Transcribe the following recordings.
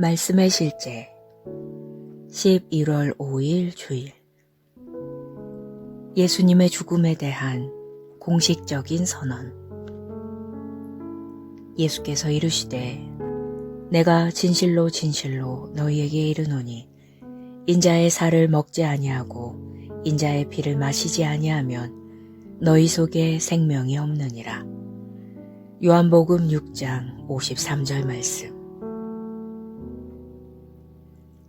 말씀의 실제 11월 5일 주일 예수님의 죽음에 대한 공식적인 선언. 예수께서 이르시되 내가 진실로 진실로 너희에게 이르노니 인자의 살을 먹지 아니하고 인자의 피를 마시지 아니하면 너희 속에 생명이 없느니라. 요한복음 6장 53절 말씀.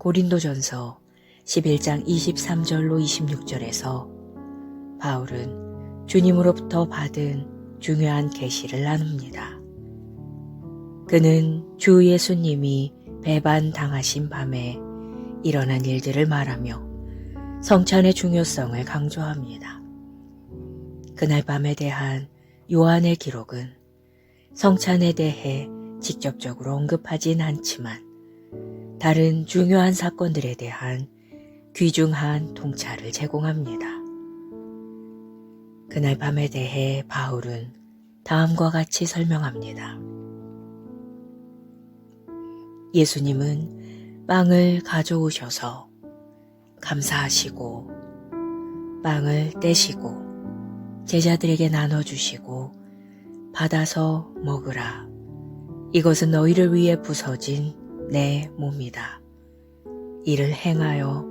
고린도전서 11장 23절로 26절에서 바울은 주님으로부터 받은 중요한 계시를 나눕니다. 그는 주 예수님이 배반당하신 밤에 일어난 일들을 말하며 성찬의 중요성을 강조합니다. 그날 밤에 대한 요한의 기록은 성찬에 대해 직접적으로 언급하진 않지만 다른 중요한 사건들에 대한 귀중한 통찰을 제공합니다. 그날 밤에 대해 바울은 다음과 같이 설명합니다. 예수님은 빵을 가져오셔서 감사하시고 빵을 떼시고 제자들에게 나눠주시고 받아서 먹으라. 이것은 너희를 위해 부서진 내 몸이다. 이를 행하여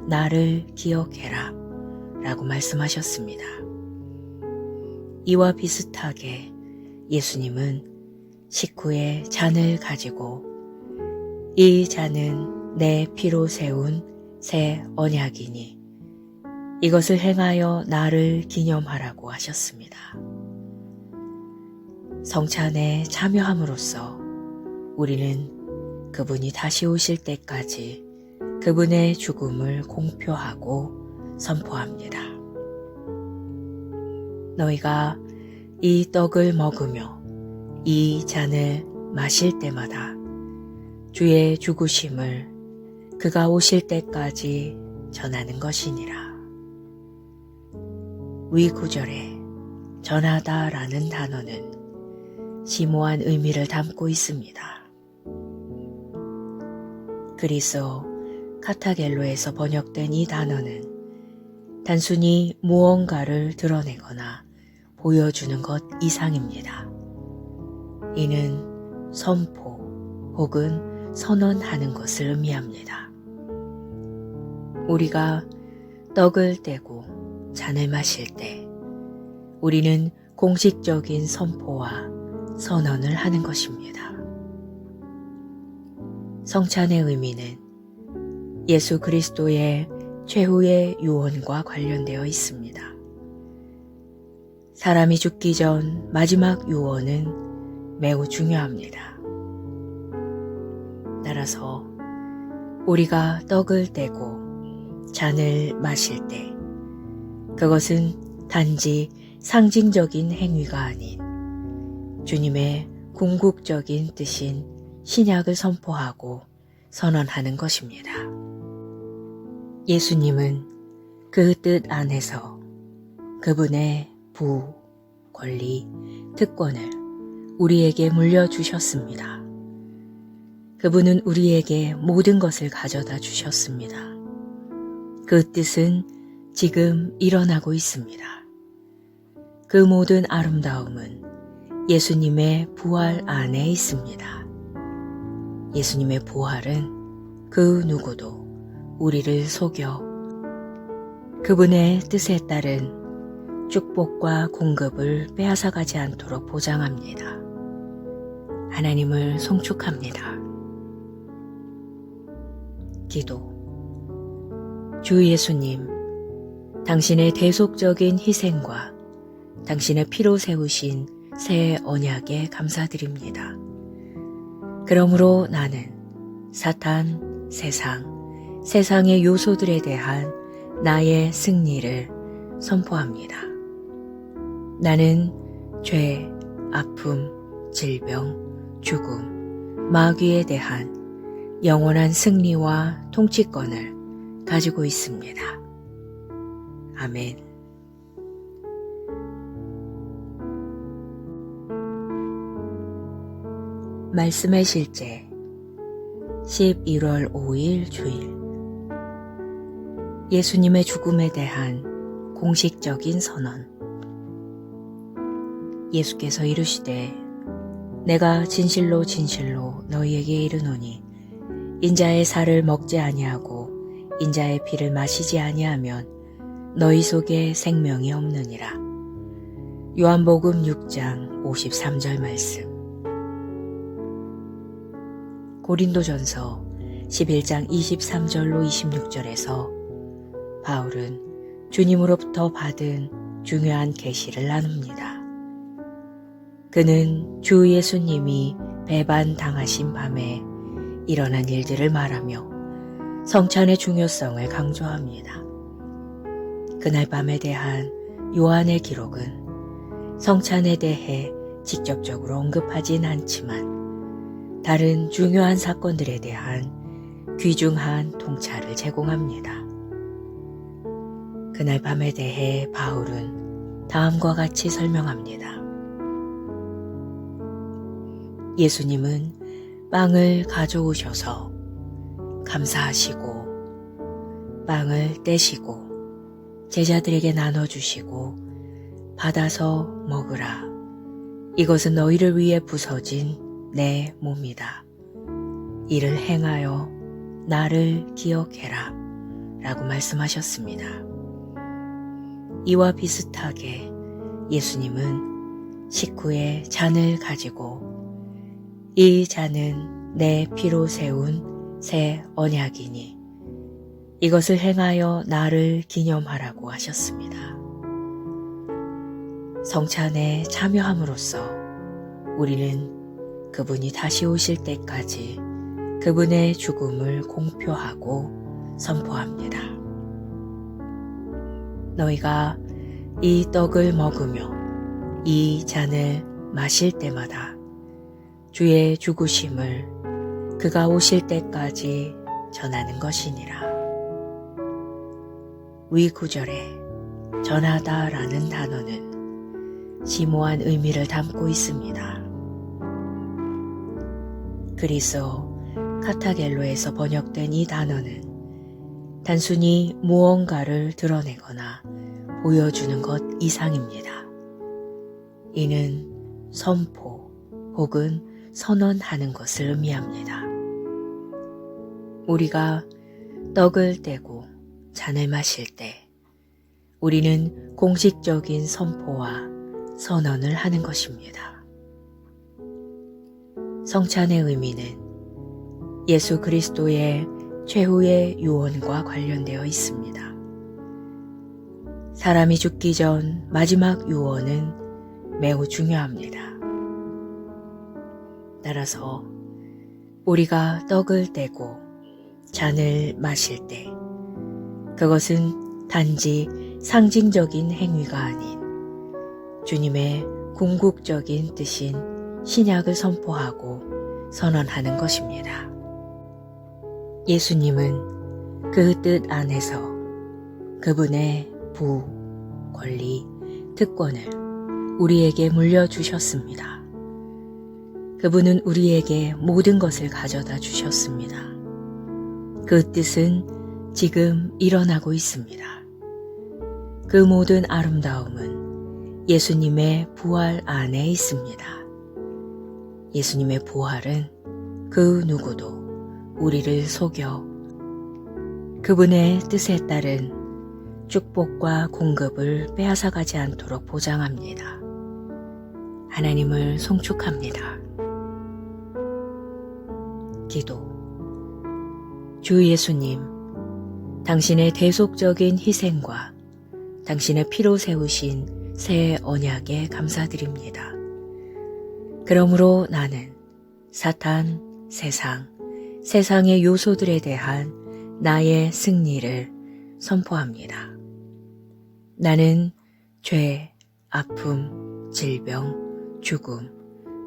나를 기억해라. 라고 말씀하셨습니다. 이와 비슷하게 예수님은 식후에 잔을 가지고 이 잔은 내 피로 세운 새 언약이니 이것을 행하여 나를 기념하라고 하셨습니다. 성찬에 참여함으로써 우리는 그분이 다시 오실 때까지 그분의 죽음을 공표하고 선포합니다. 너희가 이 떡을 먹으며 이 잔을 마실 때마다 주의 죽으심을 그가 오실 때까지 전하는 것이니라. 위 구절에 전하다라는 단어는 심오한 의미를 담고 있습니다. 그리스어 카타겔로에서 번역된 이 단어는 단순히 무언가를 드러내거나 보여주는 것 이상입니다. 이는 선포 혹은 선언하는 것을 의미합니다. 우리가 떡을 떼고 잔을 마실 때 우리는 공식적인 선포와 선언을 하는 것입니다. 성찬의 의미는 예수 그리스도의 최후의 유언과 관련되어 있습니다. 사람이 죽기 전 마지막 유언은 매우 중요합니다. 따라서 우리가 떡을 떼고 잔을 마실 때 그것은 단지 상징적인 행위가 아닌 주님의 궁극적인 뜻인 신약을 선포하고 선언하는 것입니다. 예수님은 그 뜻 안에서 그분의 부, 권리, 특권을 우리에게 물려주셨습니다. 그분은 우리에게 모든 것을 가져다 주셨습니다. 그 뜻은 지금 일어나고 있습니다. 그 모든 아름다움은 예수님의 부활 안에 있습니다. 예수님의 부활은 그 누구도 우리를 속여 그분의 뜻에 따른 축복과 공급을 빼앗아가지 않도록 보장합니다. 하나님을 송축합니다. 기도. 주 예수님, 당신의 대속적인 희생과 당신의 피로 세우신 새 언약에 감사드립니다. 그러므로 나는 사탄, 세상의 요소들에 대한 나의 승리를 선포합니다. 나는 죄, 아픔, 질병, 죽음, 마귀에 대한 영원한 승리와 통치권을 가지고 있습니다. 아멘. 말씀의 실제 11월 5일 주일. 예수님의 죽음에 대한 공식적인 선언. 예수께서 이르시되 내가 진실로 진실로 너희에게 이르노니 인자의 살을 먹지 아니하고 인자의 피를 마시지 아니하면 너희 속에 생명이 없느니라. 요한복음 6장 53절 말씀. 고린도전서 11장 23절로 26절에서 바울은 주님으로부터 받은 중요한 계시를 나눕니다. 그는 주 예수님이 배반당하신 밤에 일어난 일들을 말하며 성찬의 중요성을 강조합니다. 그날 밤에 대한 요한의 기록은 성찬에 대해 직접적으로 언급하진 않지만 다른 중요한 사건들에 대한 귀중한 통찰을 제공합니다. 그날 밤에 대해 바울은 다음과 같이 설명합니다. 예수님은 빵을 가져오셔서 감사하시고 빵을 떼시고 제자들에게 나눠주시고 받아서 먹으라. 이것은 너희를 위해 부서진 내 몸이다. 이를 행하여 나를 기억해라 라고 말씀하셨습니다. 이와 비슷하게 예수님은 식후에 잔을 가지고 이 잔은 내 피로 세운 새 언약이니 이것을 행하여 나를 기념하라고 하셨습니다. 성찬에 참여함으로써 우리는 그분이 다시 오실 때까지 그분의 죽음을 공표하고 선포합니다. 너희가 이 떡을 먹으며 이 잔을 마실 때마다 주의 죽으심을 그가 오실 때까지 전하는 것이니라. 위 구절에 전하다라는 단어는 심오한 의미를 담고 있습니다. 그리스어 카타겔로에서 번역된 이 단어는 단순히 무언가를 드러내거나 보여주는 것 이상입니다. 이는 선포 혹은 선언하는 것을 의미합니다. 우리가 떡을 떼고 잔을 마실 때 우리는 공식적인 선포와 선언을 하는 것입니다. 성찬의 의미는 예수 그리스도의 최후의 유언과 관련되어 있습니다. 사람이 죽기 전 마지막 유언은 매우 중요합니다. 따라서 우리가 떡을 떼고 잔을 마실 때 그것은 단지 상징적인 행위가 아닌 주님의 궁극적인 뜻인 신약을 선포하고 선언하는 것입니다. 예수님은 그 뜻 안에서 그분의 부, 권리, 특권을 우리에게 물려주셨습니다. 그분은 우리에게 모든 것을 가져다 주셨습니다. 그 뜻은 지금 일어나고 있습니다. 그 모든 아름다움은 예수님의 부활 안에 있습니다. 예수님의 부활은 그 누구도 우리를 속여 그분의 뜻에 따른 축복과 공급을 빼앗아가지 않도록 보장합니다. 하나님을 송축합니다. 기도. 주 예수님, 당신의 대속적인 희생과 당신의 피로 세우신 새 언약에 감사드립니다. 그러므로 나는 사탄, 세상의 요소들에 대한 나의 승리를 선포합니다. 나는 죄, 아픔, 질병, 죽음,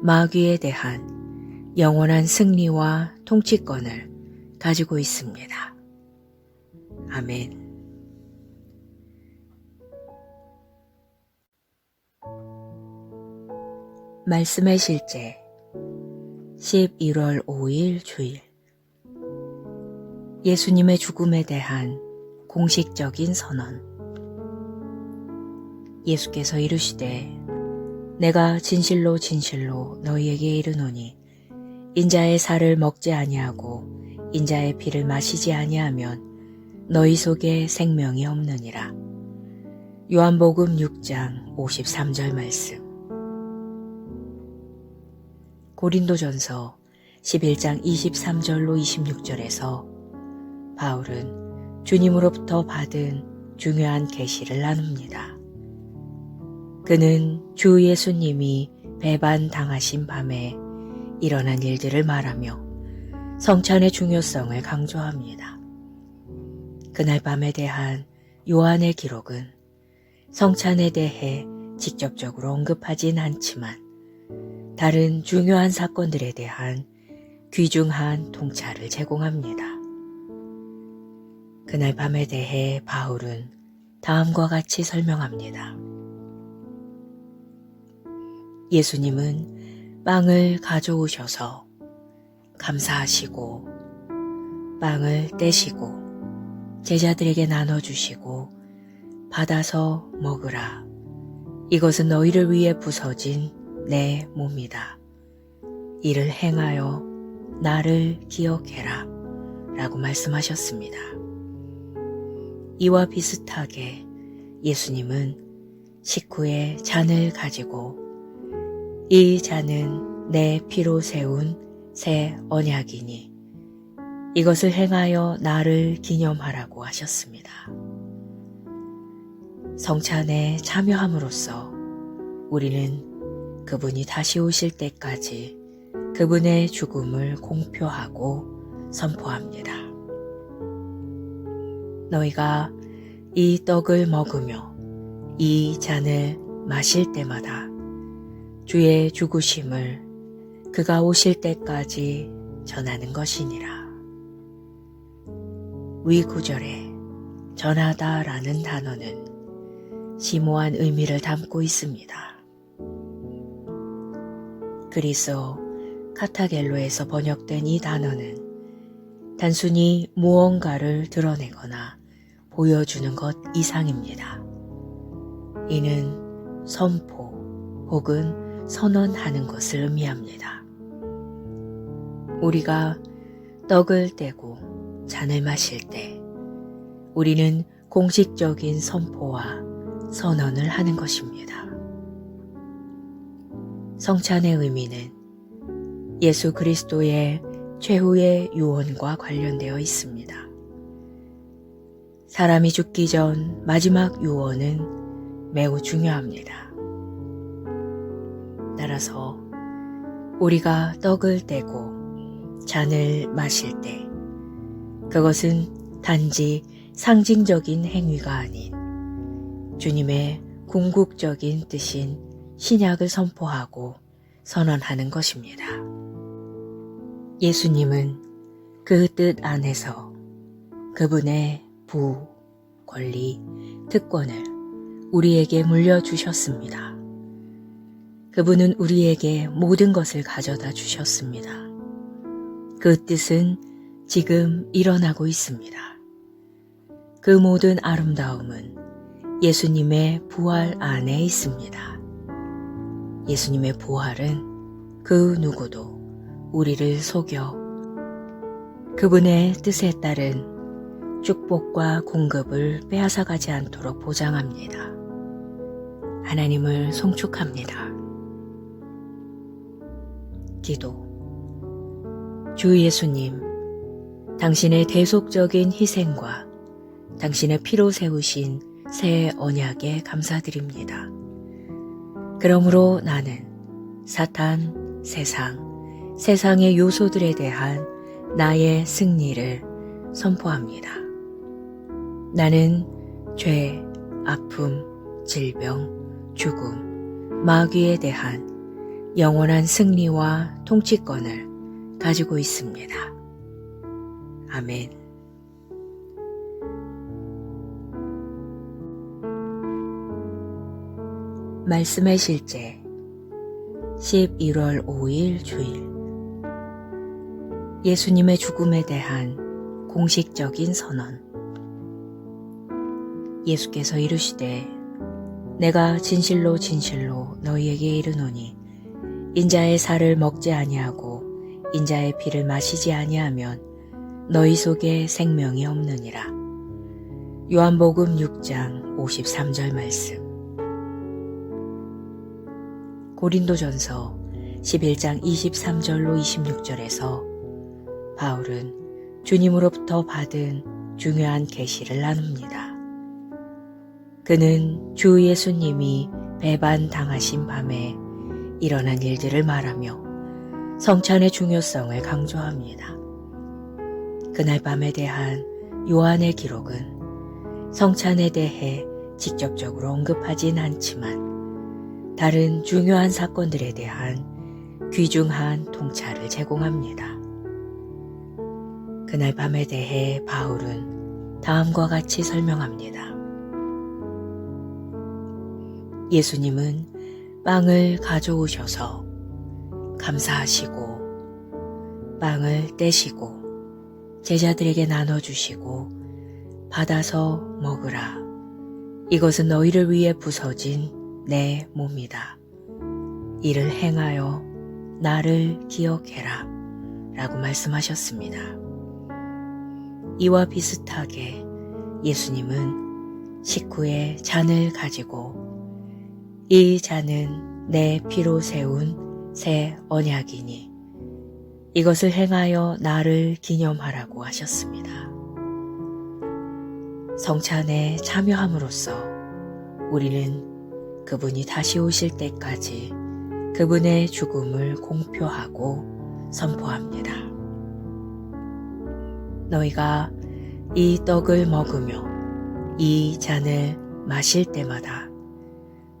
마귀에 대한 영원한 승리와 통치권을 가지고 있습니다. 아멘. 말씀의 실제 11월 5일 주일. 예수님의 죽음에 대한 공식적인 선언. 예수께서 이르시되 내가 진실로 진실로 너희에게 이르노니 인자의 살을 먹지 아니하고 인자의 피를 마시지 아니하면 너희 속에 생명이 없느니라. 요한복음 6장 53절 말씀. 고린도전서 11장 23절로 26절에서 바울은 주님으로부터 받은 중요한 계시를 나눕니다. 그는 주 예수님이 배반당하신 밤에 일어난 일들을 말하며 성찬의 중요성을 강조합니다. 그날 밤에 대한 요한의 기록은 성찬에 대해 직접적으로 언급하진 않지만 다른 중요한 사건들에 대한 귀중한 통찰을 제공합니다. 그날 밤에 대해 바울은 다음과 같이 설명합니다. 예수님은 빵을 가져오셔서 감사하시고 빵을 떼시고 제자들에게 나눠주시고 받아서 먹으라. 이것은 너희를 위해 부서진 내 몸이다. 이를 행하여 나를 기억해라. 라고 말씀하셨습니다. 이와 비슷하게 예수님은 식후에 잔을 가지고 이 잔은 내 피로 세운 새 언약이니 이것을 행하여 나를 기념하라고 하셨습니다. 성찬에 참여함으로써 우리는 그분이 다시 오실 때까지 그분의 죽음을 공표하고 선포합니다. 너희가 이 떡을 먹으며 이 잔을 마실 때마다 주의 죽으심을 그가 오실 때까지 전하는 것이니라. 위 구절에 전하다라는 단어는 심오한 의미를 담고 있습니다. 그리스어 카타겔로에서 번역된 이 단어는 단순히 무언가를 드러내거나 보여주는 것 이상입니다. 이는 선포 혹은 선언하는 것을 의미합니다. 우리가 떡을 떼고 잔을 마실 때 우리는 공식적인 선포와 선언을 하는 것입니다. 성찬의 의미는 예수 그리스도의 최후의 유언과 관련되어 있습니다. 사람이 죽기 전 마지막 유언은 매우 중요합니다. 따라서 우리가 떡을 떼고 잔을 마실 때 그것은 단지 상징적인 행위가 아닌 주님의 궁극적인 뜻인 신약을 선포하고 선언하는 것입니다. 예수님은 그 뜻 안에서 그분의 부, 권리, 특권을 우리에게 물려주셨습니다. 그분은 우리에게 모든 것을 가져다 주셨습니다. 그 뜻은 지금 일어나고 있습니다. 그 모든 아름다움은 예수님의 부활 안에 있습니다. 예수님의 부활은 그 누구도 우리를 속여 그분의 뜻에 따른 축복과 공급을 빼앗아가지 않도록 보장합니다. 하나님을 송축합니다. 기도. 주 예수님, 당신의 대속적인 희생과 당신의 피로 세우신 새 언약에 감사드립니다. 그러므로 나는 사탄, 세상의 요소들에 대한 나의 승리를 선포합니다. 나는 죄, 아픔, 질병, 죽음, 마귀에 대한 영원한 승리와 통치권을 가지고 있습니다. 아멘. 말씀의 실제 11월 5일 주일. 예수님의 죽음에 대한 공식적인 선언. 예수께서 이르시되 내가 진실로 진실로 너희에게 이르노니 인자의 살을 먹지 아니하고 인자의 피를 마시지 아니하면 너희 속에 생명이 없느니라. 요한복음 6장 53절 말씀. 고린도전서 11장 23절로 26절에서 바울은 주님으로부터 받은 중요한 계시를 나눕니다. 그는 주 예수님이 배반당하신 밤에 일어난 일들을 말하며 성찬의 중요성을 강조합니다. 그날 밤에 대한 요한의 기록은 성찬에 대해 직접적으로 언급하진 않지만 다른 중요한 사건들에 대한 귀중한 통찰을 제공합니다. 그날 밤에 대해 바울은 다음과 같이 설명합니다. 예수님은 빵을 가져오셔서 감사하시고 빵을 떼시고 제자들에게 나눠주시고 받아서 먹으라. 이것은 너희를 위해 부서진 내 몸이다. 이를 행하여 나를 기억해라. 라고 말씀하셨습니다. 이와 비슷하게 예수님은 식후에 잔을 가지고 이 잔은 내 피로 세운 새 언약이니 이것을 행하여 나를 기념하라고 하셨습니다. 성찬에 참여함으로써 우리는 그분이 다시 오실 때까지 그분의 죽음을 공표하고 선포합니다. 너희가 이 떡을 먹으며 이 잔을 마실 때마다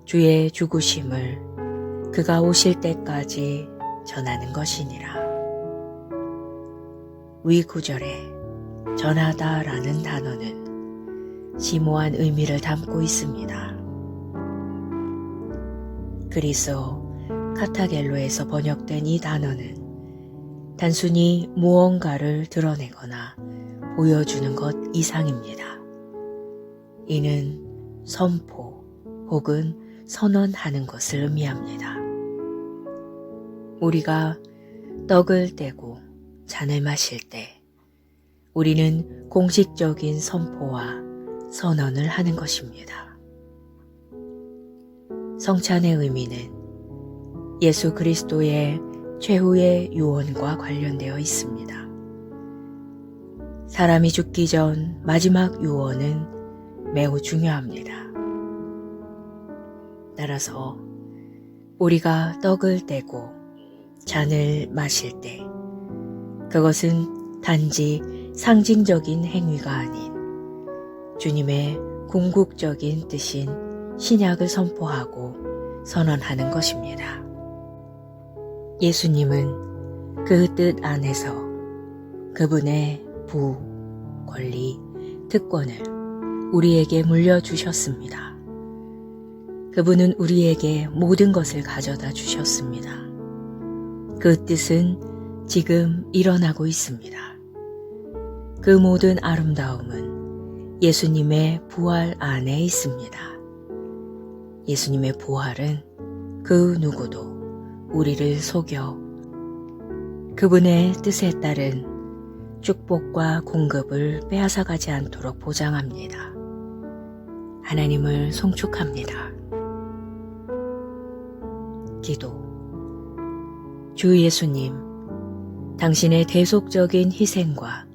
주의 죽으심을 그가 오실 때까지 전하는 것이니라. 위 구절에 전하다라는 단어는 심오한 의미를 담고 있습니다. 그리스어 카타겔로에서 번역된 이 단어는 단순히 무언가를 드러내거나 보여주는 것 이상입니다. 이는 선포 혹은 선언하는 것을 의미합니다. 우리가 떡을 떼고 잔을 마실 때 우리는 공식적인 선포와 선언을 하는 것입니다. 성찬의 의미는 예수 그리스도의 최후의 유언과 관련되어 있습니다. 사람이 죽기 전 마지막 유언은 매우 중요합니다. 따라서 우리가 떡을 떼고 잔을 마실 때 그것은 단지 상징적인 행위가 아닌 주님의 궁극적인 뜻인 신약을 선포하고 선언하는 것입니다. 예수님은 그 뜻 안에서 그분의 부, 권리, 특권을 우리에게 물려주셨습니다. 그분은 우리에게 모든 것을 가져다 주셨습니다. 그 뜻은 지금 일어나고 있습니다. 그 모든 아름다움은 예수님의 부활 안에 있습니다. 예수님의 부활은 그 누구도 우리를 속여 그분의 뜻에 따른 축복과 공급을 빼앗아가지 않도록 보장합니다. 하나님을 송축합니다. 기도. 주 예수님, 당신의 대속적인 희생과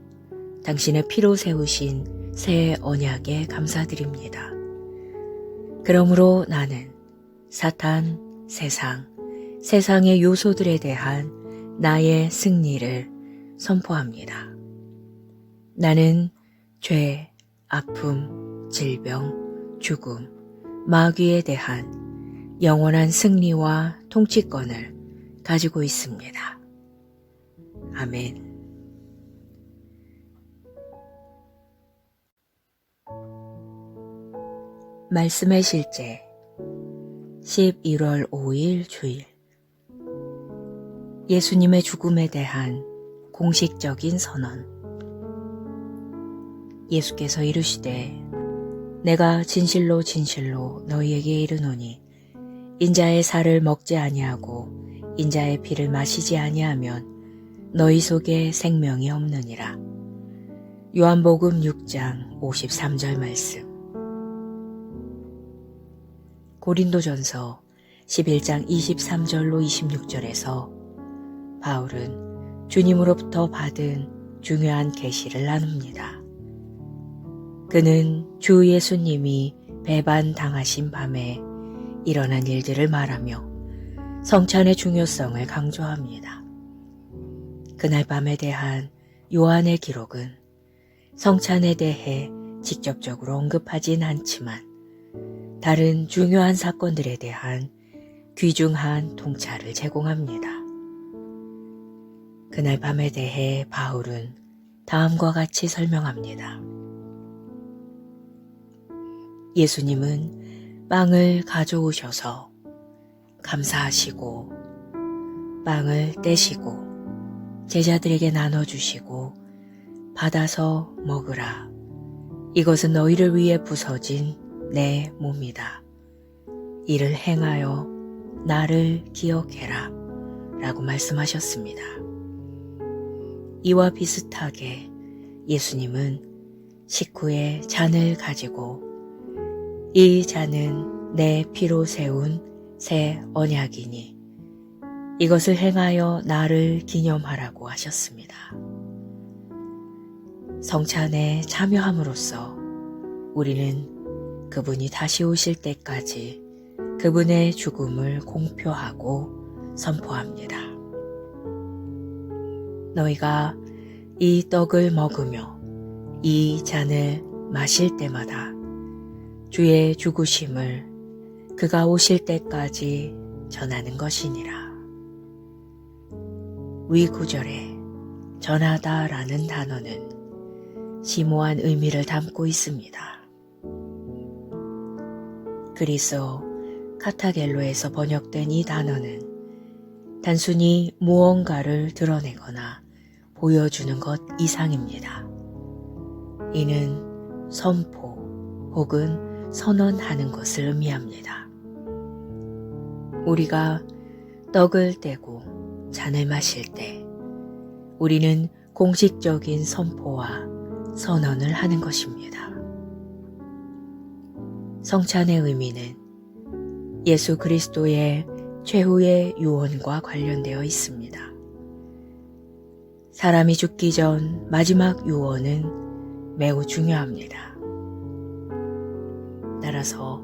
당신의 피로 세우신 새 언약에 감사드립니다. 그러므로 나는 사탄, 세상의 요소들에 대한 나의 승리를 선포합니다. 나는 죄, 아픔, 질병, 죽음, 마귀에 대한 영원한 승리와 통치권을 가지고 있습니다. 아멘. 말씀의 실제 11월 5일 주일. 예수님의 죽음에 대한 공식적인 선언. 예수께서 이르시되 내가 진실로 진실로 너희에게 이르노니 인자의 살을 먹지 아니하고 인자의 피를 마시지 아니하면 너희 속에 생명이 없느니라. 요한복음 6장 53절 말씀. 고린도전서 11장 23절로 26절에서 바울은 주님으로부터 받은 중요한 계시를 나눕니다. 그는 주 예수님이 배반당하신 밤에 일어난 일들을 말하며 성찬의 중요성을 강조합니다. 그날 밤에 대한 요한의 기록은 성찬에 대해 직접적으로 언급하진 않지만 다른 중요한 사건들에 대한 귀중한 통찰을 제공합니다. 그날 밤에 대해 바울은 다음과 같이 설명합니다. 예수님은 빵을 가져오셔서 감사하시고 빵을 떼시고 제자들에게 나눠주시고 받아서 먹으라. 이것은 너희를 위해 부서진 내 몸이다. 이를 행하여 나를 기억해라. 라고 말씀하셨습니다. 이와 비슷하게 예수님은 식후에 잔을 가지고 이 잔은 내 피로 세운 새 언약이니 이것을 행하여 나를 기념하라고 하셨습니다. 성찬에 참여함으로써 우리는 그분이 다시 오실 때까지 그분의 죽음을 공표하고 선포합니다. 너희가 이 떡을 먹으며 이 잔을 마실 때마다 주의 죽으심을 그가 오실 때까지 전하는 것이니라. 위 구절에 전하다라는 단어는 심오한 의미를 담고 있습니다. 그리스어 카타겔로에서 번역된 이 단어는 단순히 무언가를 드러내거나 보여주는 것 이상입니다. 이는 선포 혹은 선언하는 것을 의미합니다. 우리가 떡을 떼고 잔을 마실 때 우리는 공식적인 선포와 선언을 하는 것입니다. 성찬의 의미는 예수 그리스도의 최후의 유언과 관련되어 있습니다. 사람이 죽기 전 마지막 유언은 매우 중요합니다. 따라서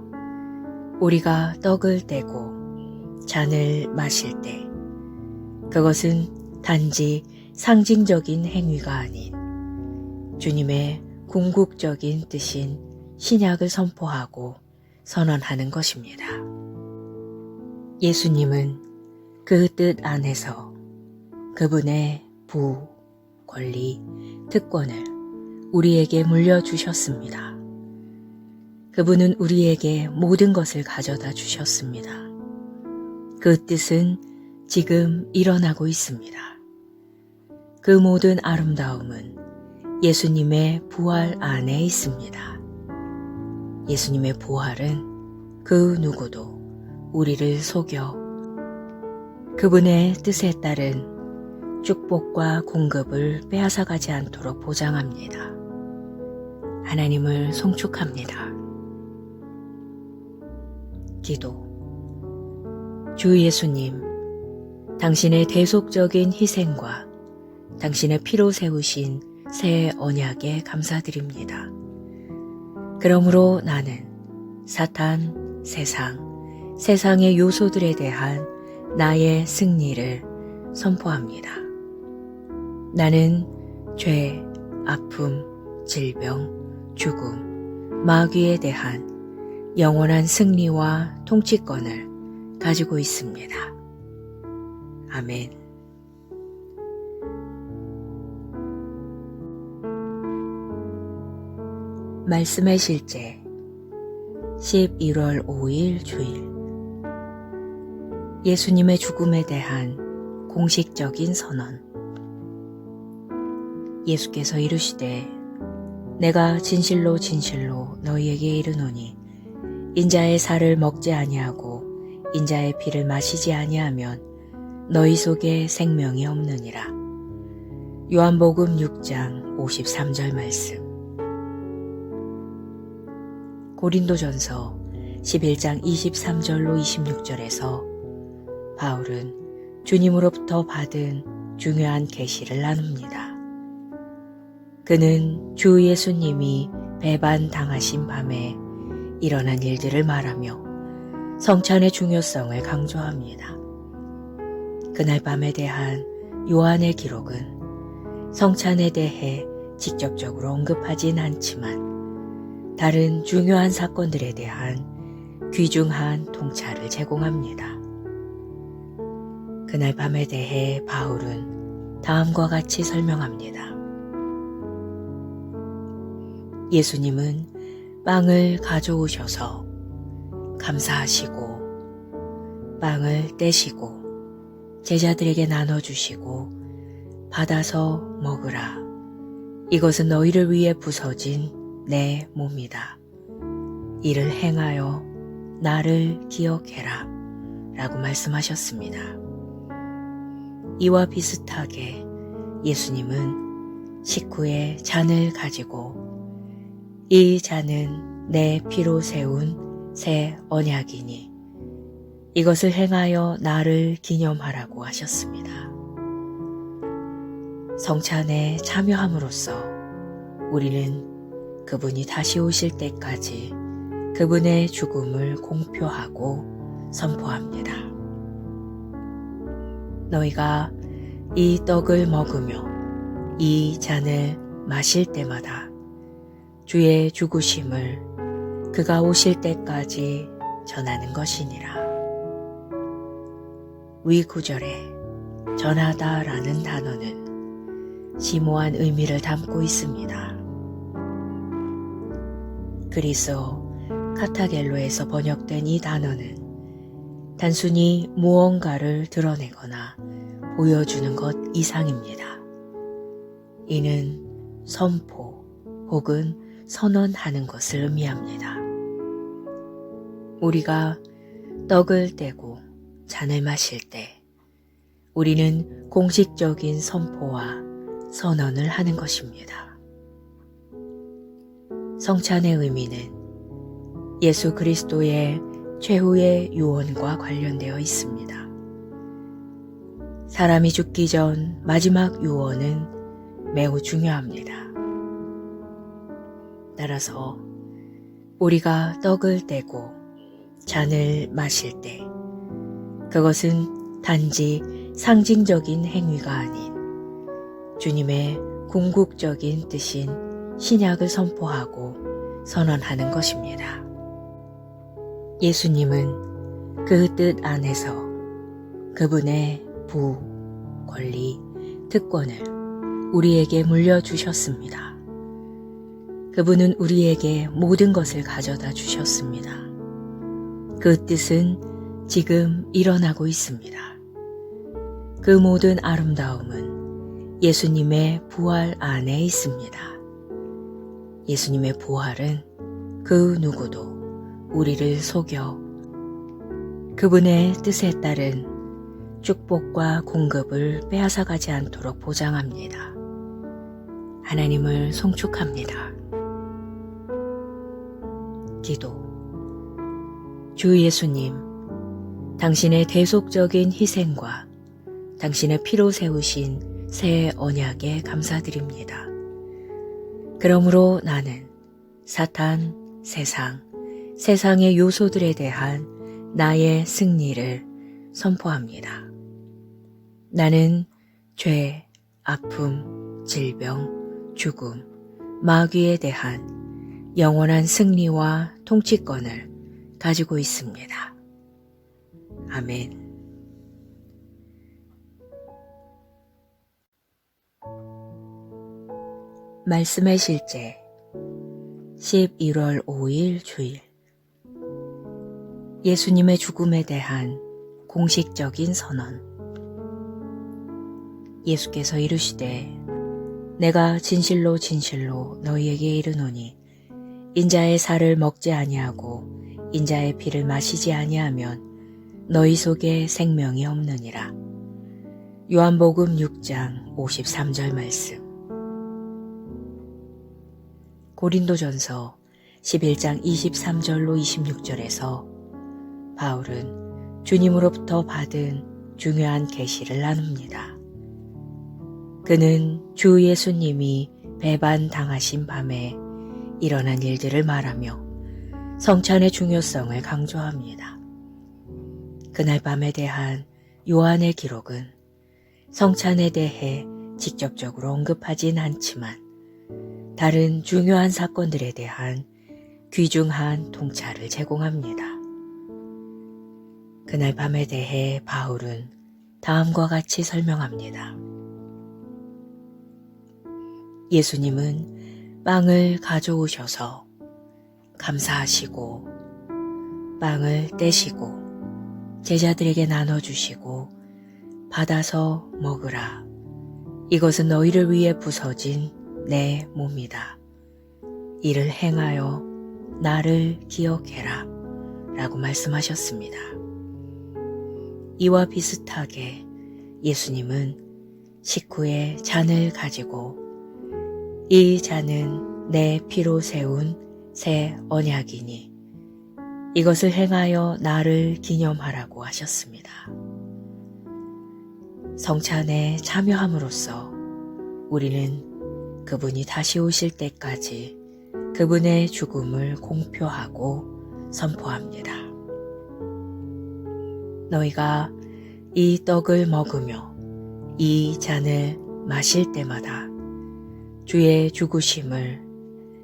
우리가 떡을 떼고 잔을 마실 때 그것은 단지 상징적인 행위가 아닌 주님의 궁극적인 뜻인 신약을 선포하고 선언하는 것입니다. 예수님은 그 뜻 안에서 그분의 부, 권리, 특권을 우리에게 물려주셨습니다. 그분은 우리에게 모든 것을 가져다 주셨습니다. 그 뜻은 지금 일어나고 있습니다. 그 모든 아름다움은 예수님의 부활 안에 있습니다. 예수님의 부활은 그 누구도 우리를 속여 그분의 뜻에 따른 축복과 공급을 빼앗아가지 않도록 보장합니다. 하나님을 송축합니다. 기도. 주 예수님, 당신의 대속적인 희생과 당신의 피로 세우신 새 언약에 감사드립니다. 그러므로 나는 사탄, 세상의 요소들에 대한 나의 승리를 선포합니다. 나는 죄, 아픔, 질병, 죽음, 마귀에 대한 영원한 승리와 통치권을 가지고 있습니다. 아멘. 말씀의 실제 11월 5일 주일 예수님의 죽음에 대한 공식적인 선언. 예수께서 이르시되 내가 진실로 진실로 너희에게 이르노니 인자의 살을 먹지 아니하고 인자의 피를 마시지 아니하면 너희 속에 생명이 없느니라. 요한복음 6장 53절 말씀. 고린도전서 11장 23절로 26절에서 바울은 주님으로부터 받은 중요한 계시를 나눕니다. 그는 주 예수님이 배반당하신 밤에 일어난 일들을 말하며 성찬의 중요성을 강조합니다. 그날 밤에 대한 요한의 기록은 성찬에 대해 직접적으로 언급하진 않지만 다른 중요한 사건들에 대한 귀중한 통찰을 제공합니다. 그날 밤에 대해 바울은 다음과 같이 설명합니다. 예수님은 빵을 가져오셔서 감사하시고 빵을 떼시고 제자들에게 나눠주시고 받아서 먹으라. 이것은 너희를 위해 부서진 내 몸이다. 이를 행하여 나를 기억해라. 라고 말씀하셨습니다. 이와 비슷하게 예수님은 식후에 잔을 가지고 이 잔은 내 피로 세운 새 언약이니 이것을 행하여 나를 기념하라고 하셨습니다. 성찬에 참여함으로써 우리는 그분이 다시 오실 때까지 그분의 죽음을 공표하고 선포합니다. 너희가 이 떡을 먹으며 이 잔을 마실 때마다 주의 죽으심을 그가 오실 때까지 전하는 것이니라. 위 구절에 전하다라는 단어는 심오한 의미를 담고 있습니다. 그리스어 카타겔로에서 번역된 이 단어는 단순히 무언가를 드러내거나 보여주는 것 이상입니다. 이는 선포 혹은 선언하는 것을 의미합니다. 우리가 떡을 떼고 잔을 마실 때 우리는 공식적인 선포와 선언을 하는 것입니다. 성찬의 의미는 예수 그리스도의 최후의 유언과 관련되어 있습니다. 사람이 죽기 전 마지막 유언은 매우 중요합니다. 따라서 우리가 떡을 떼고 잔을 마실 때 그것은 단지 상징적인 행위가 아닌 주님의 궁극적인 뜻인 신약을 선포하고 선언하는 것입니다. 예수님은 그 뜻 안에서 그분의 부, 권리, 특권을 우리에게 물려주셨습니다. 그분은 우리에게 모든 것을 가져다 주셨습니다. 그 뜻은 지금 일어나고 있습니다. 그 모든 아름다움은 예수님의 부활 안에 있습니다. 예수님의 부활은 그 누구도 우리를 속여 그분의 뜻에 따른 축복과 공급을 빼앗아가지 않도록 보장합니다. 하나님을 송축합니다. 기도. 주 예수님, 당신의 대속적인 희생과 당신의 피로 세우신 새 언약에 감사드립니다. 그러므로 나는 사탄, 세상의 요소들에 대한 나의 승리를 선포합니다. 나는 죄, 아픔, 질병, 죽음, 마귀에 대한 영원한 승리와 통치권을 가지고 있습니다. 아멘. 말씀의 실제 11월 5일 주일 예수님의 죽음에 대한 공식적인 선언. 예수께서 이르시되 내가 진실로 진실로 너희에게 이르노니 인자의 살을 먹지 아니하고 인자의 피를 마시지 아니하면 너희 속에 생명이 없느니라. 요한복음 6장 53절 말씀. 고린도전서 11장 23절로 26절에서 바울은 주님으로부터 받은 중요한 계시를 나눕니다. 그는 주 예수님이 배반당하신 밤에 일어난 일들을 말하며 성찬의 중요성을 강조합니다. 그날 밤에 대한 요한의 기록은 성찬에 대해 직접적으로 언급하진 않지만 다른 중요한 사건들에 대한 귀중한 통찰을 제공합니다. 그날 밤에 대해 바울은 다음과 같이 설명합니다. 예수님은 빵을 가져오셔서 감사하시고 빵을 떼시고 제자들에게 나눠주시고 받아서 먹으라. 이것은 너희를 위해 부서진 내 몸이다. 이를 행하여 나를 기억해라. 라고 말씀하셨습니다. 이와 비슷하게 예수님은 식후에 잔을 가지고 이 잔은 내 피로 세운 새 언약이니 이것을 행하여 나를 기념하라고 하셨습니다. 성찬에 참여함으로써 우리는 그분이 다시 오실 때까지 그분의 죽음을 공표하고 선포합니다. 너희가 이 떡을 먹으며 이 잔을 마실 때마다 주의 죽으심을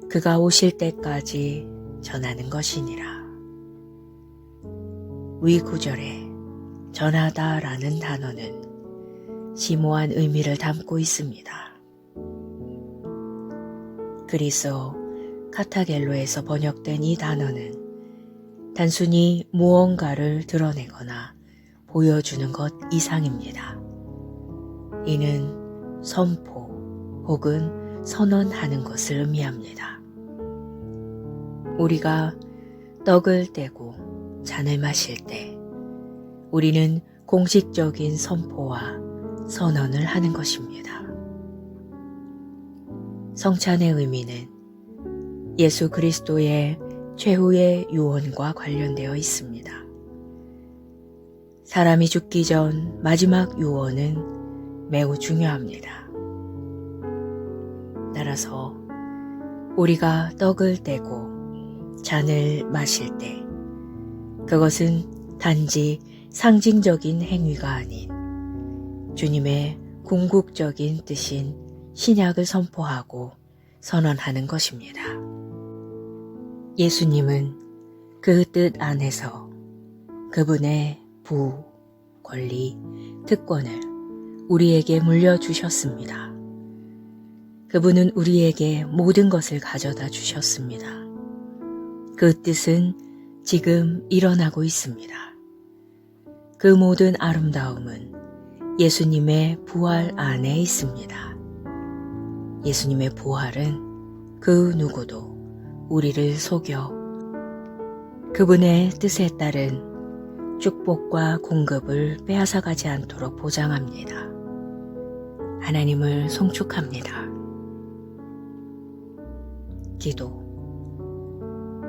그가 오실 때까지 전하는 것이니라. 위 구절에 전하다라는 단어는 심오한 의미를 담고 있습니다. 그리스어 카타겔로에서 번역된 이 단어는 단순히 무언가를 드러내거나 보여주는 것 이상입니다. 이는 선포 혹은 선언하는 것을 의미합니다. 우리가 떡을 떼고 잔을 마실 때 우리는 공식적인 선포와 선언을 하는 것입니다. 성찬의 의미는 예수 그리스도의 최후의 유언과 관련되어 있습니다. 사람이 죽기 전 마지막 유언은 매우 중요합니다. 따라서 우리가 떡을 떼고 잔을 마실 때 그것은 단지 상징적인 행위가 아닌 주님의 궁극적인 뜻인 신약을 선포하고 선언하는 것입니다. 예수님은 그 뜻 안에서 그분의 부, 권리, 특권을 우리에게 물려주셨습니다. 그분은 우리에게 모든 것을 가져다 주셨습니다. 그 뜻은 지금 일어나고 있습니다. 그 모든 아름다움은 예수님의 부활 안에 있습니다. 예수님의 부활은 그 누구도 우리를 속여 그분의 뜻에 따른 축복과 공급을 빼앗아가지 않도록 보장합니다. 하나님을 송축합니다. 기도.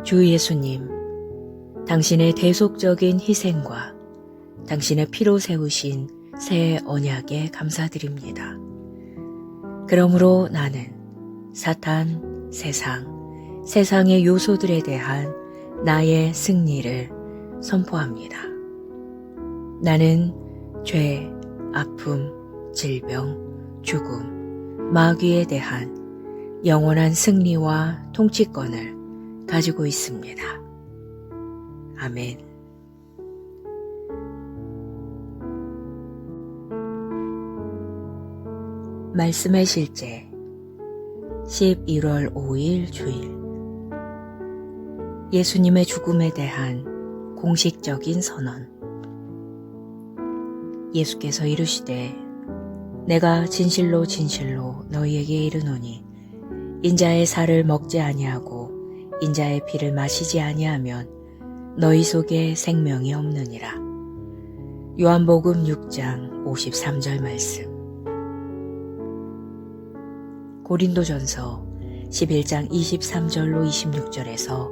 주 예수님, 당신의 대속적인 희생과 당신의 피로 세우신 새 언약에 감사드립니다. 그러므로 나는 사탄, 세상의 요소들에 대한 나의 승리를 선포합니다. 나는 죄, 아픔, 질병, 죽음, 마귀에 대한 영원한 승리와 통치권을 가지고 있습니다. 아멘. 말씀의 실제 11월 5일 주일 예수님의 죽음에 대한 공식적인 선언. 예수께서 이르시되 내가 진실로 진실로 너희에게 이르노니 인자의 살을 먹지 아니하고 인자의 피를 마시지 아니하면 너희 속에 생명이 없느니라. 요한복음 6장 53절 말씀. 고린도전서 11장 23절로 26절에서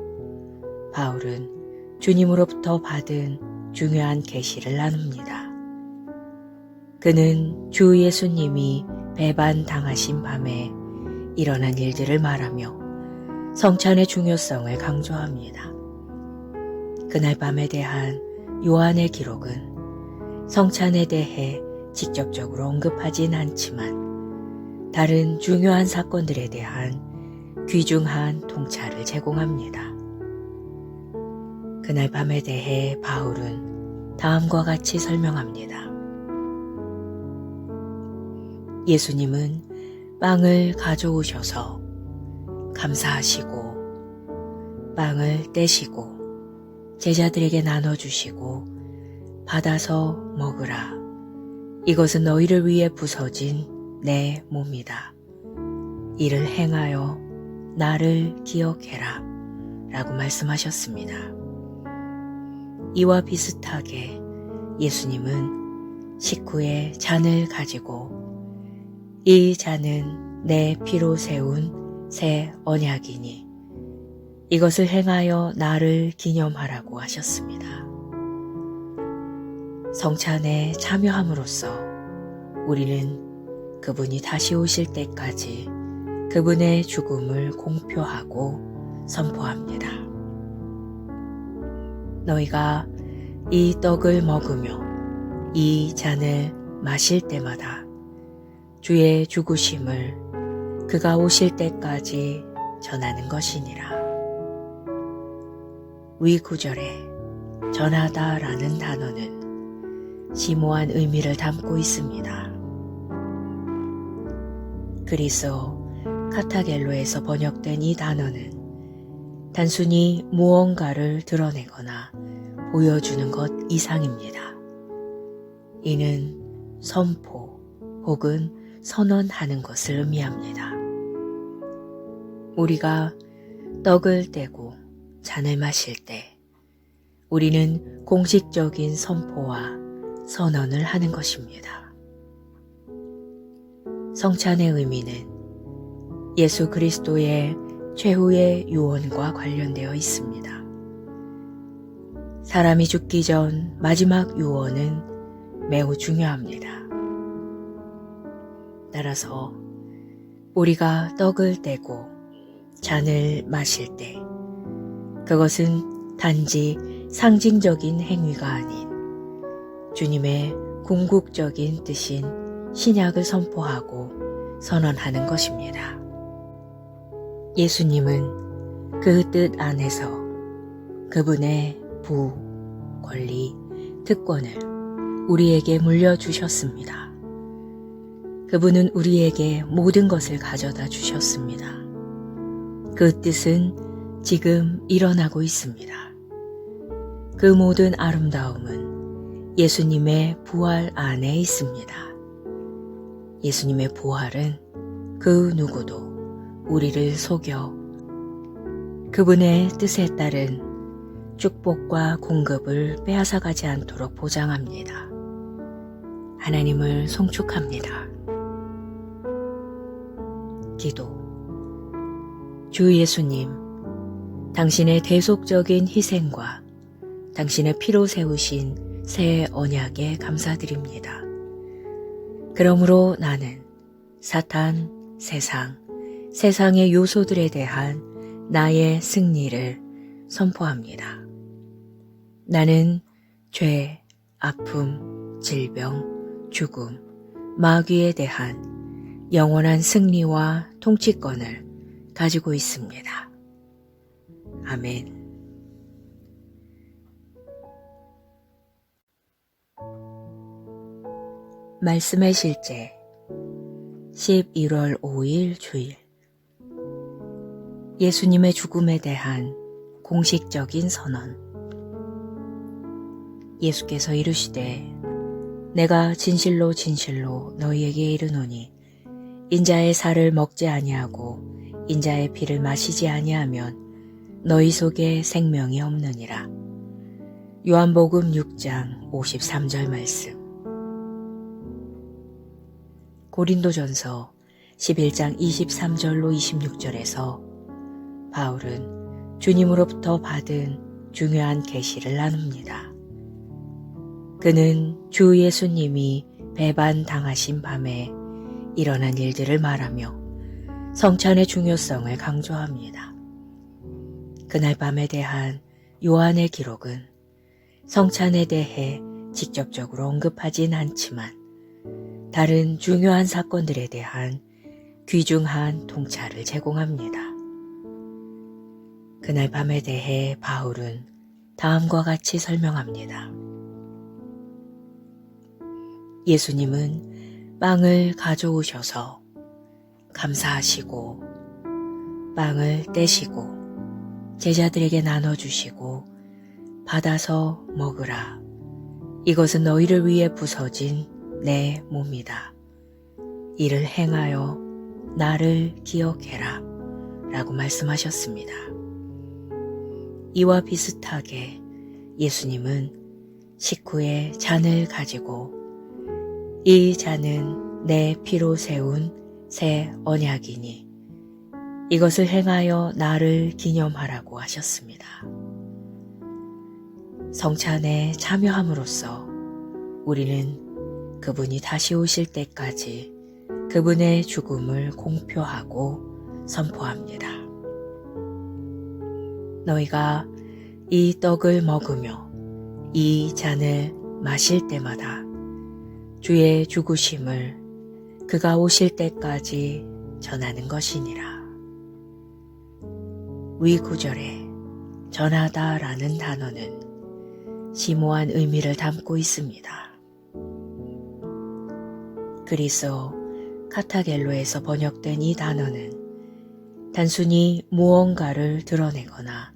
바울은 주님으로부터 받은 중요한 계시를 나눕니다. 그는 주 예수님이 배반당하신 밤에 일어난 일들을 말하며 성찬의 중요성을 강조합니다. 그날 밤에 대한 요한의 기록은 성찬에 대해 직접적으로 언급하진 않지만 다른 중요한 사건들에 대한 귀중한 통찰을 제공합니다. 그날 밤에 대해 바울은 다음과 같이 설명합니다. 예수님은 빵을 가져오셔서 감사하시고 빵을 떼시고 제자들에게 나눠주시고 받아서 먹으라. 이것은 너희를 위해 부서진 내 몸이다. 이를 행하여 나를 기억해라. 라고 말씀하셨습니다. 이와 비슷하게 예수님은 식후에 잔을 가지고 이 잔은 내 피로 세운 새 언약이니 이것을 행하여 나를 기념하라고 하셨습니다. 성찬에 참여함으로써 우리는 그분이 다시 오실 때까지 그분의 죽음을 공표하고 선포합니다. 너희가 이 떡을 먹으며 이 잔을 마실 때마다 주의 죽으심을 그가 오실 때까지 전하는 것이니라. 위 구절에 전하다라는 단어는 심오한 의미를 담고 있습니다. 그리스어 카타겔로에서 번역된 이 단어는 단순히 무언가를 드러내거나 보여주는 것 이상입니다. 이는 선포 혹은 선언하는 것을 의미합니다. 우리가 떡을 떼고 잔을 마실 때 우리는 공식적인 선포와 선언을 하는 것입니다. 성찬의 의미는 예수 그리스도의 최후의 유언과 관련되어 있습니다. 사람이 죽기 전 마지막 유언은 매우 중요합니다. 따라서 우리가 떡을 떼고 잔을 마실 때 그것은 단지 상징적인 행위가 아닌 주님의 궁극적인 뜻인 신약을 선포하고 선언하는 것입니다. 예수님은 그 뜻 안에서 그분의 부, 권리, 특권을 우리에게 물려주셨습니다. 그분은 우리에게 모든 것을 가져다 주셨습니다. 그 뜻은 지금 일어나고 있습니다. 그 모든 아름다움은 예수님의 부활 안에 있습니다. 예수님의 부활은 그 누구도 우리를 속여 그분의 뜻에 따른 축복과 공급을 빼앗아가지 않도록 보장합니다. 하나님을 송축합니다. 기도. 주 예수님, 당신의 대속적인 희생과 당신의 피로 세우신 새 언약에 감사드립니다. 그러므로 나는 사탄, 세상의 요소들에 대한 나의 승리를 선포합니다. 나는 죄, 아픔, 질병, 죽음, 마귀에 대한 영원한 승리와 통치권을 가지고 있습니다. 아멘. 말씀의 실제 11월 5일 주일 예수님의 죽음에 대한 공식적인 선언. 예수께서 이르시되 내가 진실로 진실로 너희에게 이르노니 인자의 살을 먹지 아니하고 인자의 피를 마시지 아니하면 너희 속에 생명이 없느니라. 요한복음 6장 53절 말씀. 고린도전서 11장 23절로 26절에서 바울은 주님으로부터 받은 중요한 계시를 나눕니다. 그는 주 예수님이 배반당하신 밤에 일어난 일들을 말하며 성찬의 중요성을 강조합니다. 그날 밤에 대한 요한의 기록은 성찬에 대해 직접적으로 언급하진 않지만 다른 중요한 사건들에 대한 귀중한 통찰을 제공합니다. 그날 밤에 대해 바울은 다음과 같이 설명합니다. 예수님은 빵을 가져오셔서 감사하시고 빵을 떼시고 제자들에게 나눠주시고 받아서 먹으라. 이것은 너희를 위해 부서진 내 몸이다. 이를 행하여 나를 기억해라. 라고 말씀하셨습니다. 이와 비슷하게 예수님은 식후에 잔을 가지고 이 잔은 내 피로 세운 새 언약이니 이것을 행하여 나를 기념하라고 하셨습니다. 성찬에 참여함으로써 우리는 그분이 다시 오실 때까지 그분의 죽음을 공표하고 선포합니다. 너희가 이 떡을 먹으며 이 잔을 마실 때마다 주의 죽으심을 그가 오실 때까지 전하는 것이니라. 위 구절에 전하다라는 단어는 심오한 의미를 담고 있습니다. 그리스어 카타겔로에서 번역된 이 단어는 단순히 무언가를 드러내거나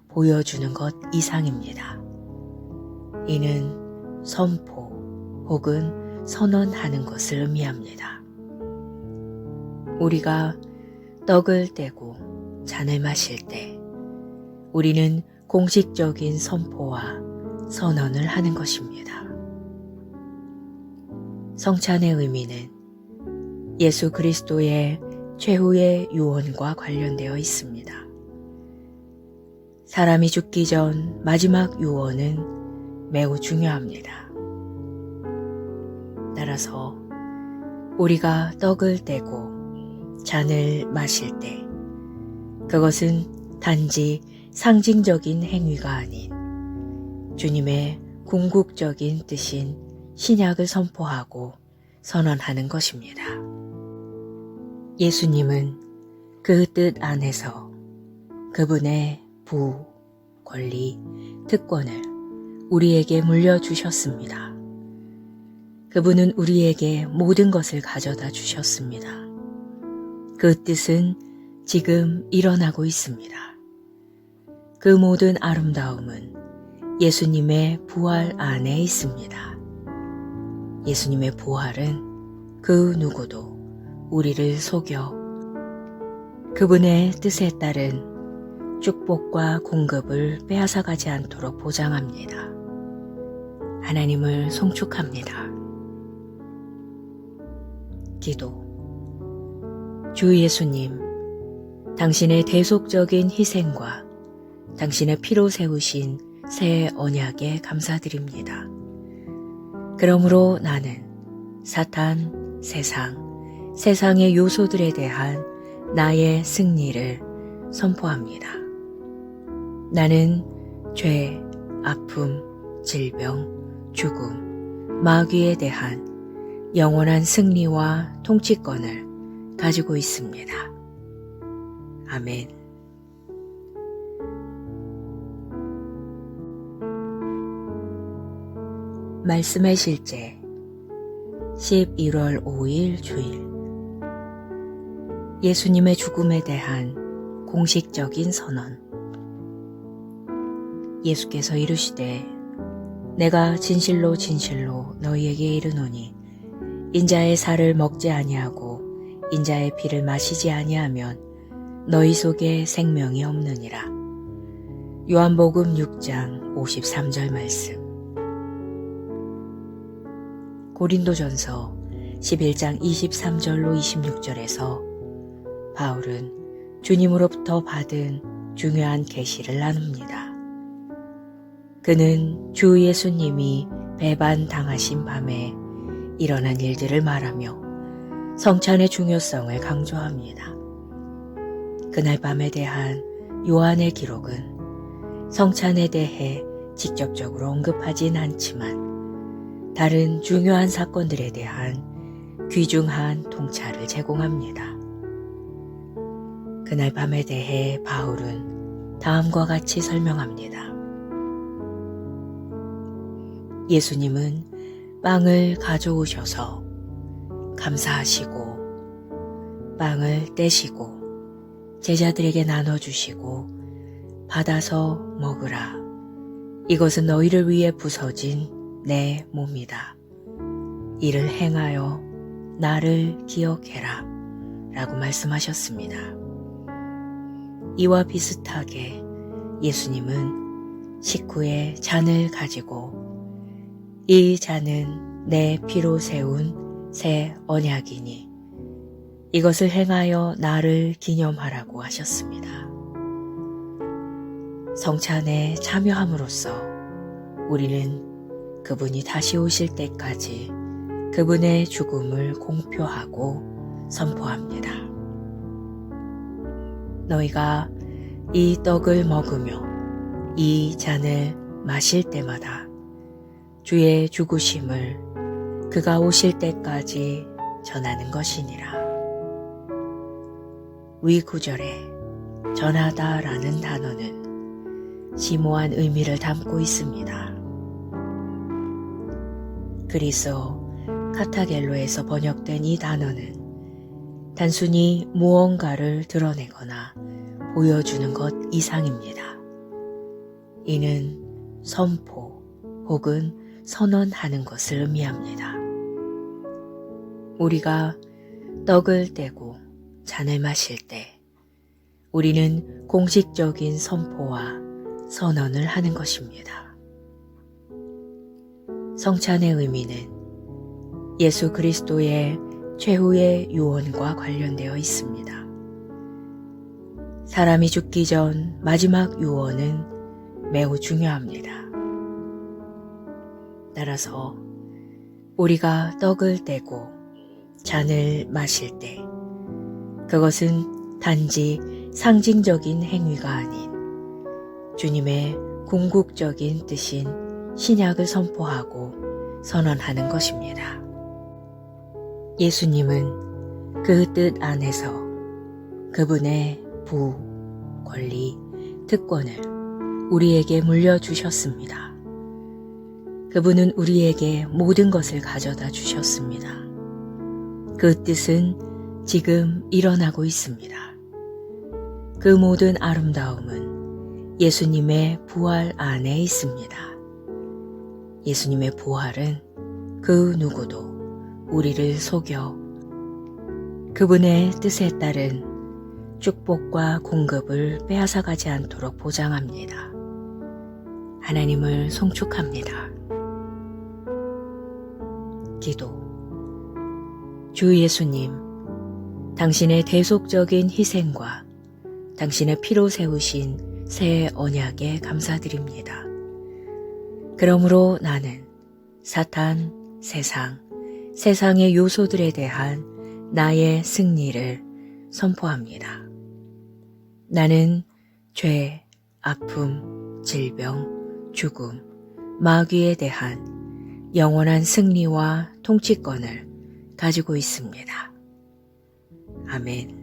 보여주는 것 이상입니다. 이는 선포 혹은 선언하는 것을 의미합니다. 우리가 떡을 떼고 잔을 마실 때 우리는 공식적인 선포와 선언을 하는 것입니다. 성찬의 의미는 예수 그리스도의 최후의 유언과 관련되어 있습니다. 사람이 죽기 전 마지막 유언은 매우 중요합니다. 따라서 우리가 떡을 떼고 잔을 마실 때 그것은 단지 상징적인 행위가 아닌 주님의 궁극적인 뜻인 신약을 선포하고 선언하는 것입니다. 예수님은 그 뜻 안에서 그분의 부, 권리, 특권을 우리에게 물려주셨습니다. 그분은 우리에게 모든 것을 가져다 주셨습니다. 그 뜻은 지금 일어나고 있습니다. 그 모든 아름다움은 예수님의 부활 안에 있습니다. 예수님의 부활은 그 누구도 우리를 속여 그분의 뜻에 따른 축복과 공급을 빼앗아가지 않도록 보장합니다. 하나님을 송축합니다. 기도. 주 예수님, 당신의 대속적인 희생과 당신의 피로 세우신 새 언약에 감사드립니다. 그러므로 나는 사탄, 세상의 요소들에 대한 나의 승리를 선포합니다. 나는 죄, 아픔, 질병, 죽음, 마귀에 대한 영원한 승리와 통치권을 가지고 있습니다. 아멘. 말씀의 실제 11월 5일 주일 예수님의 죽음에 대한 공식적인 선언. 예수께서 이르시되 내가 진실로 진실로 너희에게 이르노니 인자의 살을 먹지 아니하고 인자의 피를 마시지 아니하면 너희 속에 생명이 없느니라. 요한복음 6장 53절 말씀. 고린도전서 11장 23절로 26절에서 바울은 주님으로부터 받은 중요한 계시를 나눕니다. 그는 주 예수님이 배반 당하신 밤에 일어난 일들을 말하며 성찬의 중요성을 강조합니다. 그날 밤에 대한 요한의 기록은 성찬에 대해 직접적으로 언급하진 않지만 다른 중요한 사건들에 대한 귀중한 통찰을 제공합니다. 그날 밤에 대해 바울은 다음과 같이 설명합니다. 예수님은 빵을 가져오셔서 감사하시고 빵을 떼시고 제자들에게 나눠주시고 받아서 먹으라. 이것은 너희를 위해 부서진 내 몸이다. 이를 행하여 나를 기억해라. 라고 말씀하셨습니다. 이와 비슷하게 예수님은 식후에 잔을 가지고 이 잔은 내 피로 세운 새 언약이니 이것을 행하여 나를 기념하라고 하셨습니다. 성찬에 참여함으로써 우리는 그분이 다시 오실 때까지 그분의 죽음을 공표하고 선포합니다. 너희가 이 떡을 먹으며 이 잔을 마실 때마다 주의 죽으심을 그가 오실 때까지 전하는 것이니라. 위 구절에 전하다라는 단어는 심오한 의미를 담고 있습니다. 그리스어 카타겔로에서 번역된 이 단어는 단순히 무언가를 드러내거나 보여주는 것 이상입니다. 이는 선포 혹은 선언하는 것을 의미합니다. 우리가 떡을 떼고 잔을 마실 때 우리는 공식적인 선포와 선언을 하는 것입니다. 성찬의 의미는 예수 그리스도의 최후의 유언과 관련되어 있습니다. 사람이 죽기 전 마지막 유언은 매우 중요합니다. 따라서 우리가 떡을 떼고 잔을 마실 때 그것은 단지 상징적인 행위가 아닌 주님의 궁극적인 뜻인 신약을 선포하고 선언하는 것입니다. 예수님은 그 뜻 안에서 그분의 부, 권리, 특권을 우리에게 물려주셨습니다. 그분은 우리에게 모든 것을 가져다 주셨습니다. 그 뜻은 지금 일어나고 있습니다. 그 모든 아름다움은 예수님의 부활 안에 있습니다. 예수님의 부활은 그 누구도 우리를 속여 그분의 뜻에 따른 축복과 공급을 빼앗아가지 않도록 보장합니다. 하나님을 송축합니다. 기도. 주 예수님, 당신의 대속적인 희생과 당신의 피로 세우신 새 언약에 감사드립니다. 그러므로 나는 사탄, 세상의 요소들에 대한 나의 승리를 선포합니다. 나는 죄, 아픔, 질병, 죽음, 마귀에 대한 영원한 승리와 통치권을 가지고 있습니다. 아멘.